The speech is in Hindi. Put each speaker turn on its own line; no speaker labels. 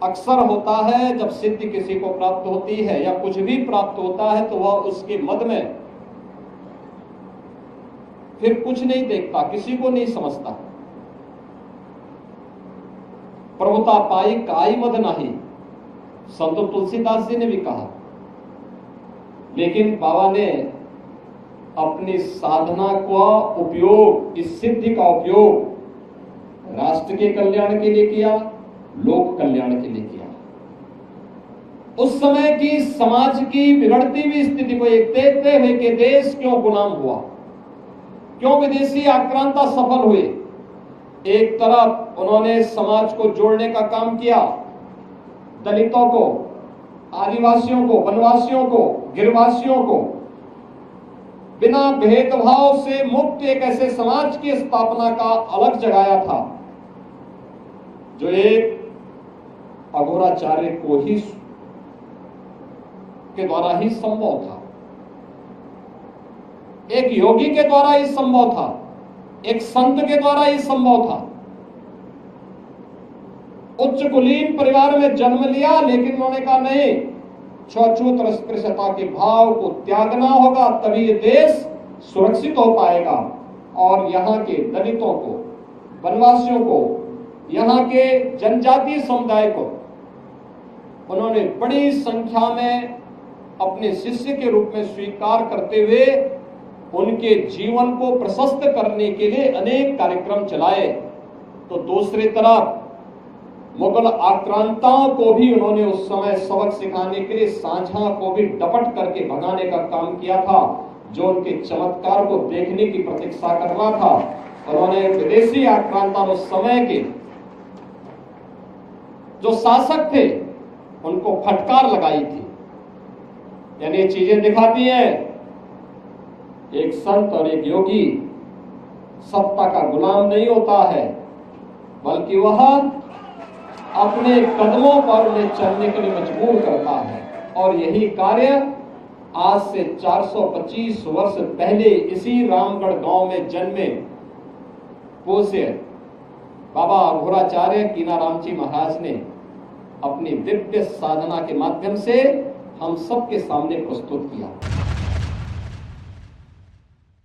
अक्सर होता है जब सिद्धि किसी को प्राप्त होती है या कुछ भी प्राप्त होता है तो वह उसके मद में फिर कुछ नहीं देखता, किसी को नहीं समझता। प्रभुता पाई काई मद नाही, संत तुलसीदास जी ने भी कहा। लेकिन बाबा ने अपनी साधना का उपयोग, इस सिद्धि का उपयोग राष्ट्र के कल्याण के लिए किया, लोक कल्याण के लिए किया। उस समय की समाज की बिगड़ती हुई स्थिति को एक देखते हुए कि देश क्यों गुलाम हुआ, क्यों विदेशी आक्रांता सफल हुए। एक तरफ उन्होंने समाज को जोड़ने का काम किया, दलितों को, आदिवासियों को, वनवासियों को, गिरवासियों को बिना भेदभाव से मुक्त एक ऐसे समाज की स्थापना का अलग जगाया था जो एक अघोराचार्य को ही के द्वारा ही संभव था, एक योगी के द्वारा ही संभव था, एक संत के द्वारा ही संभव था। उच्च कुलीन परिवार में जन्म लिया, लेकिन उन्होंने कहा नहीं, छूत अस्पृश्यता के भाव को त्यागना होगा, तभी ये देश सुरक्षित हो पाएगा। और यहाँ के दलितों को, वनवासियों को, यहाँ के जनजातीय समुदाय को उन्होंने बड़ी संख्या में अपने शिष्य के रूप में स्वीकार करते हुए उनके जीवन को प्रशस्त करने के लिए अनेक कार्यक्रम चलाए। तो दूसरी तरफ मुगल आक्रांताओं को भी उन्होंने उस समय सबक सिखाने के लिए सांझा को भी डपट करके भगाने का काम किया था, जो उनके चमत्कार को देखने की प्रतीक्षा कर रहा था। उन्होंने विदेशी आक्रांता उस समय के जो शासक थे उनको फटकार लगाई थी। यानी ये चीजें दिखाती हैं एक संत और एक योगी सत्ता का गुलाम नहीं होता है, बल्कि वह अपने कदमों पर उन्हें चलने के लिए मजबूर करता है। और यही कार्य आज से 425 वर्ष पहले इसी रामगढ़ गांव में जन्मे पूज्य बाबा अघोराचार्य कीनाराम जी महाराज ने अपनी दिव्य साधना के माध्यम से हम सबके सामने प्रस्तुत किया।